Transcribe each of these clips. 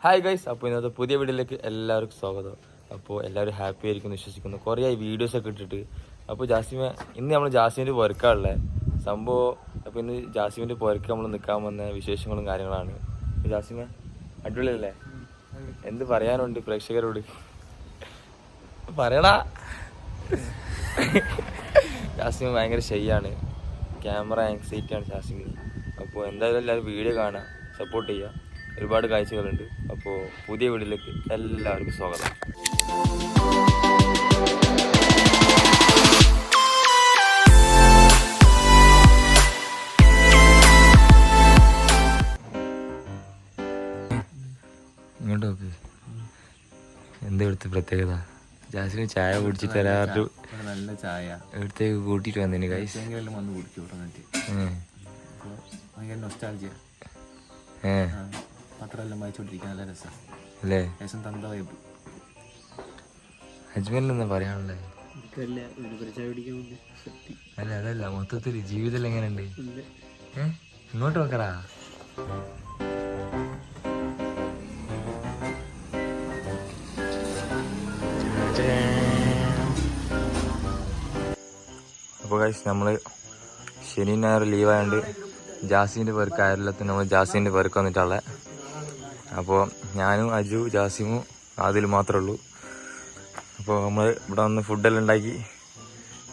Hi guys, അപ്പോൾ ഇന്നത്തെ പുതിയ വീഡിയോയിലേക്ക് എല്ലാവർക്കും സ്വാഗതം. അപ്പോൾ എല്ലാവരും ഹാപ്പി ആയിരിക്കും വിശ്വസിക്കുന്നു. കുറേ വീഡിയോസൊക്കെ ഇട്ടിട്ട്. അപ്പോൾ ഇന്ന് നമ്മൾ ജാസ്മിൻ്റെ പുരക്കാനുള്ള സംഭവം. അപ്പോൾ ഇന്ന് ജാസ്മിൻ്റെ പുരക്ക് നമ്മൾ നിൽക്കാൻ വന്ന വിശേഷങ്ങളും കാര്യങ്ങളാണ്. ജാസ്മിനെ അടിപൊളിയല്ലേ? എന്ത് പറയാനുണ്ട് പ്രേക്ഷകരോട്? പറയടാ. ജാസ്മിൻ ഭയങ്കര ഷൈയാണ്, ക്യാമറ ആങ്സൈറ്റിയാണ് ജാസ്മിന്. അപ്പോൾ എന്തായാലും എല്ലാവരും വീഡിയോ കാണാൻ സപ്പോർട്ട് ചെയ്യുക. ഒരുപാട് കാഴ്ചകളുണ്ട്. അപ്പോൾ പുതിയ വീഡിയോയിലേക്ക് എല്ലാവർക്കും സ്വാഗതം. ഇങ്ങോട്ട് നോക്ക്, എന്താ ഇവിടുത്തെ പ്രത്യേകത? ജാസ്മിന് ചായ കുടിച്ചിട്ട് തരാറ്. നല്ല ചായ ഇവിടത്തേക്ക് കൂട്ടിയിട്ട് വന്നേന് കൈസ്. വന്ന് കുടിക്കും നൊസ്റ്റാൾജിയ. പത്രമെല്ലാം വായിച്ചോണ്ടിരിക്കാൻ നല്ല രസം അല്ലേ? രസം തന്ത വൈബ്. അജ്മലിന് എന്താ പറയാനുള്ളത്? അല്ല അതല്ല, മൊത്തത്തിൽ ജീവിതം എങ്ങനെയുണ്ട്? ഇങ്ങോട്ട് നോക്കടാ. അപ്പോൾ ഗൈസ്, നമ്മൾ ശനി ഞായർ ലീവായതുകൊണ്ട് ജാസിൻ്റെ പേർക്ക് ആയിരത്തിന് നമ്മൾ ജാസിൻ്റെ പേർക്ക് വന്നിട്ടുള്ളത്. അപ്പോൾ ഞാനും അജു ജാസിമും അതിൽ മാത്രമേ ഉള്ളൂ. അപ്പോൾ നമ്മൾ ഇവിടെ വന്ന് ഫുഡെല്ലാം ഉണ്ടാക്കി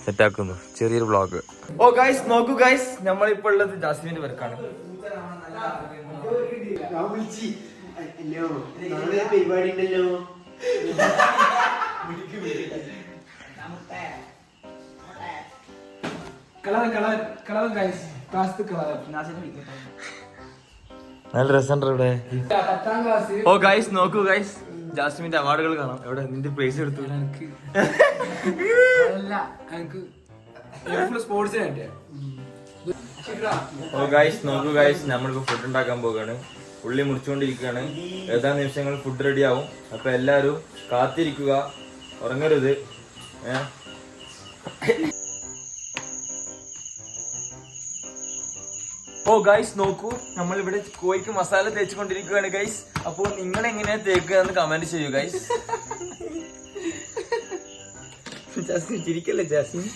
സെറ്റാക്കുന്നു. ചെറിയൊരു വ്ളോഗ്. ഓ ഗൈസ്, നോക്കൂ ഗൈസ്, നമ്മളിപ്പോൾ ഉള്ളത് ജാസ്മിൻ്റെ പേർക്കാണ്. നല്ല രസമുണ്ട് ഇവിടെ. ഓ ഗൈസ്, നോക്കൂ ഗൈസ്, ജാസ്മിന്റെ അവാർഡുകൾ കാണാം. എവിടെ നിന്റെ പ്രൈസ് എടുത്തു? ഓ ഗൈസ്, നോക്കൂ ഗൈസ്, നമ്മൾക്ക് ഫുഡ് ഉണ്ടാക്കാൻ പോവുകയാണ്. ഉള്ളി മുറിച്ചുകൊണ്ടിരിക്കുകയാണ്. ഏതാനും നിമിഷങ്ങൾ ഫുഡ് റെഡി ആവും. അപ്പൊ എല്ലാവരും കാത്തിരിക്കുക, ഉറങ്ങരുത്. ഓ ഗൈസ്, നോക്കൂ, നമ്മളിവിടെ കോഴിക്ക് മസാല തേച്ചുകൊണ്ടിരിക്കുകയാണ് ഗൈസ്. അപ്പോൾ നിങ്ങൾ എങ്ങനെയാ തേക്കുക എന്ന് കമന്റ് ചെയ്യൂ ഗൈസ്. ജാസ്മിൻ ചിരിക്കല്ലേ ജാസ്മിൻ?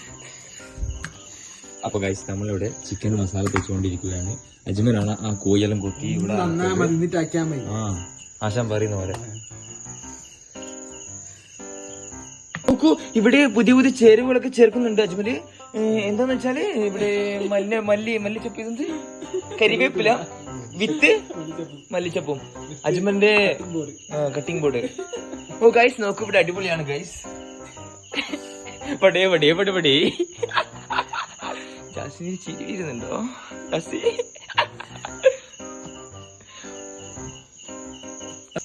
അപ്പൊ ഗൈസ്, നമ്മളിവിടെ ചിക്കൻ മസാല തേച്ചുകൊണ്ടിരിക്കുകയാണ്. അജ്മലാണ് ആ കോഴിയെല്ലാം കുത്തി ഇവിടെ. ആശാൻ പറയുന്ന പോലെ. നോക്കൂ, ഇവിടെ പുതിയ പുതിയ ചേരുവകളൊക്കെ ചേർക്കുന്നുണ്ട് അജ്മല്. എന്താന്ന് വെച്ചാല് ഇവിടെ മല്ലിച്ചപ്പ്, ഇതെന്ത് കരിവേപ്പില വിത്ത് മല്ലിച്ചപ്പും അജ്മലിന്റെ കട്ടിംഗ് ബോർഡ്. ഓ ഗൈസ്, നോക്കൂ, ഇവിടെ അടിപൊളിയാണ് ഗൈസ്. പടേ പടേ പടേ പടേ. ജാസ്മിന് ചിരി വരുന്നുണ്ടോ ജാസി?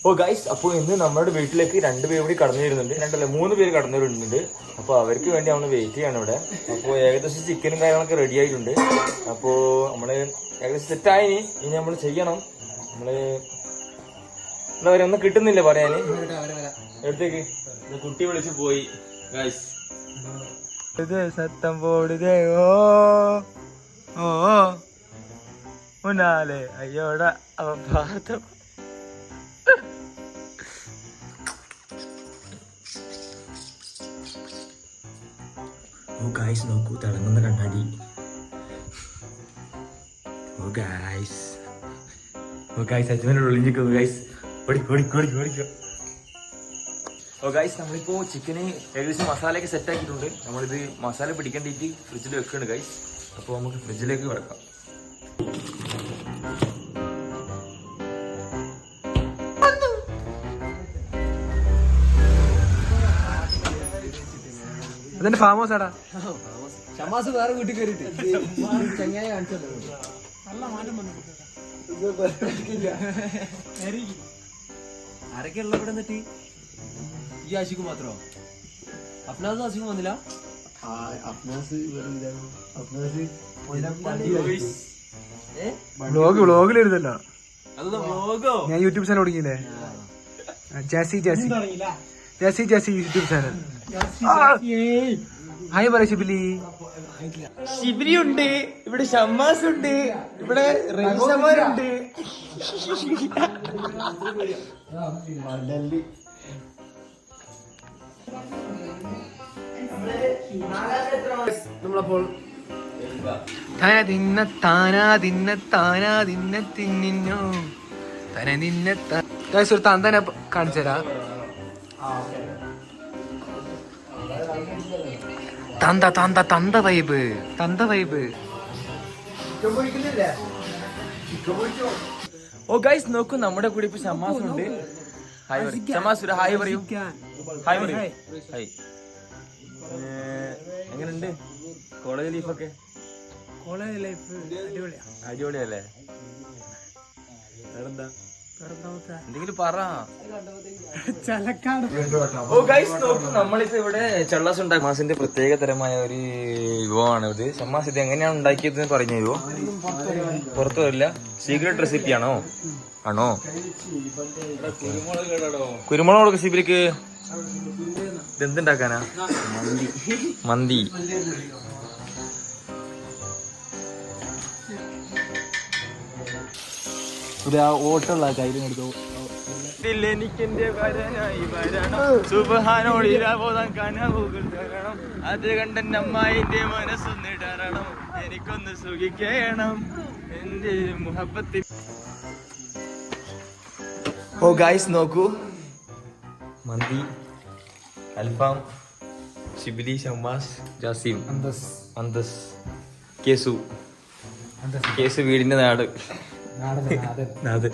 ഓ ഗൈസ്, അപ്പോൾ ഇന്ന് നമ്മുടെ വീട്ടിലേക്ക് 2 പേര് കൂടി കടന്നു വരുന്നുണ്ട്. 3 പേര് കടന്നു വരുന്നുണ്ട്. അപ്പോൾ അവർക്ക് വേണ്ടി നമ്മൾ വെയിറ്റ് ചെയ്യാണ് ഇവിടെ. അപ്പോൾ ഏകദേശം ചിക്കനും കാര്യങ്ങളൊക്കെ റെഡി ആയിട്ടുണ്ട്. അപ്പോൾ നമ്മള് ഏകദേശം സെറ്റായി. ഇനി നമ്മൾ ചെയ്യണം. നമ്മള് എന്താ പറയാ, ഒന്നും കിട്ടുന്നില്ല പറയാന്. എടുത്തേക്ക് കുട്ടി വിളിച്ചു പോയി ഗൈസ്. സത്തം പോടുതേ ഓ ഓ മുന്നാലെ അയ്യോടാ അവ പാർത്ത. ഓ ഗൈസ്, നോക്കൂ, തിളങ്ങുന്ന കണ്ണാടി. ഓ ഗൈസ്, അച്ഛനോട് ഒളിഞ്ഞിരിക്കുന്നു ഗൈസ്. ഓടിക്കോ. ഓ ഗൈസ്, നമ്മളിപ്പോ ചിക്കന് ഏകദേശം മസാലയൊക്കെ സെറ്റ് ആക്കിയിട്ടുണ്ട്. നമ്മളിത് മസാല പിടിക്കേണ്ടിട്ട് ഫ്രിഡ്ജിൽ വെക്കുകയാണ് ഗൈസ്. അപ്പോൾ നമുക്ക് ഫ്രിഡ്ജിലേക്ക് കിടക്കാം. അതിന്റെ ഫാം ഹൗസ് ആടാ. ഷമാസ് വേറെ വീട്ടിൽ കയറിയിട്ട് ചങ്ങായി കാണിച്ചല്ലോ. ആരൊക്കെ ഉള്ള ഇവിടെ എന്നിട്ട്? ഈ ആശിക്ക് മാത്രമോ? അഫ്നാസ് ആശിക്കും വന്നില്ല? വ്ളോഗിലെഴുതല്ലോ. ഞാൻ യൂട്യൂബ് ചാനൽ തുടങ്ങിയില്ലേ, ജാസി യൂട്യൂബ് ചാനൽ. ഹായ് പറ ഷിബിലി. ശിബിരി ഉണ്ട്, ഇവിടെ ഷമ്മാസ് ഉണ്ട്, ഇവിടെ റഹീഷമാരുണ്ട്. നമ്മളപ്പോൾ തിന്ന താനാ തിന്ന താനാ തിന്ന തിന്നിന്നോ തന നിന്ന ഒരു തന്തനെ കാണിച്ചരാ. തന്ത തന്ത തന്ത വൈബ്, തന്ത വൈബ്. ഓ ഗൈസ് നോക്കൂ, നമ്മുടെ കൂടെ ഇപ്പൊ ഷമ്മാസ് ഉണ്ട്. ഹായ് പറയൂ ഷമ്മാസ്, ഒരു ഹായ് പറയൂ. ഹായ് പറയൂ. ഹായ്. എങ്ങനെയുണ്ട് കോളേജ് ലൈഫൊക്കെ? കോളേജ് ലൈഫ് അടിപൊളിയല്ലേ? വേറെന്താ, എന്തെങ്കിലും പറ. ഓ ഗൈസ് നോക്കൂ, നമ്മളിപ്പോ ഇവിടെ ചള്ളാസ് ഉണ്ടാക്കും. ഷമ്മാസിന്റെ പ്രത്യേക തരമായ ഒരു വിഭവമാണ് ഇത്. ഷമ്മാസ് ഇത് എങ്ങനെയാണ് ഉണ്ടാക്കിയത് പറഞ്ഞു തരുമോ? പുറത്തു വരില്ല, സീക്രട്ട് റെസിപ്പി ആണോ? ആണോ? കുരുമുളക് റെസിപ്പിക്ക് ഇതെന്തുണ്ടാക്കാനാ? മന്തി. ഒരു ഓട്ടമുള്ള കാര്യം എടുത്തു. എനിക്കെന്റെ വരനായി വരണം, സുബ്ഹാനോടിരാബോധം കനവുകൾ തരണം, അത് കണ്ടെന്റെ അമ്മായിന്റെ മനസ്സൊന്നിടണം, എനിക്കൊന്ന് സുഖിക്കണം എന്റെ മുഹബത്തിൽ. ഓ ഗൈസ് നോക്കൂ, മന്തി, അൽഫാം, ഷിബിലി, ഷമ്മാസ്, ജാസിം, അന്തസ്, കേസു. കേസു വീടിന്റെ നാട്. നാട്.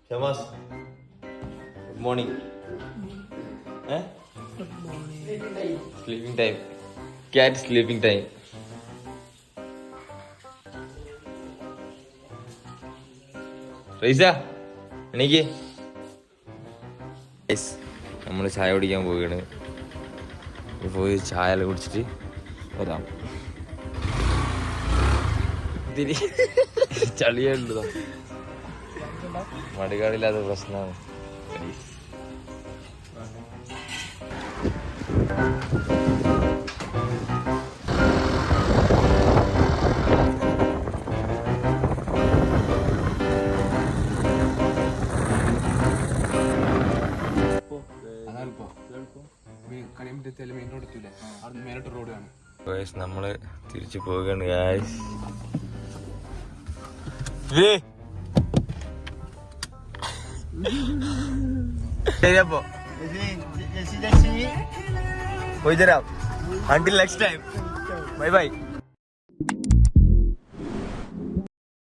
Shamas, good morning. Sleeping time. Cat sleeping time. Rhiza എനിക്ക് നമ്മൾ ചായ കുടിക്കാൻ പോവുകയാണ്. പോയി ചായ എല്ലാം കുടിച്ചിട്ട് വരാം. ചളിയുള്ളതാ, മടികാടില്ലാത്ത പ്രശ്നമാണ്. നമ്മള് തിരിച്ചു പോവുകയാണ് ഗായ്സ്. ശരിയപ്പോ പോയി തരാം. Until next time. Bye bye.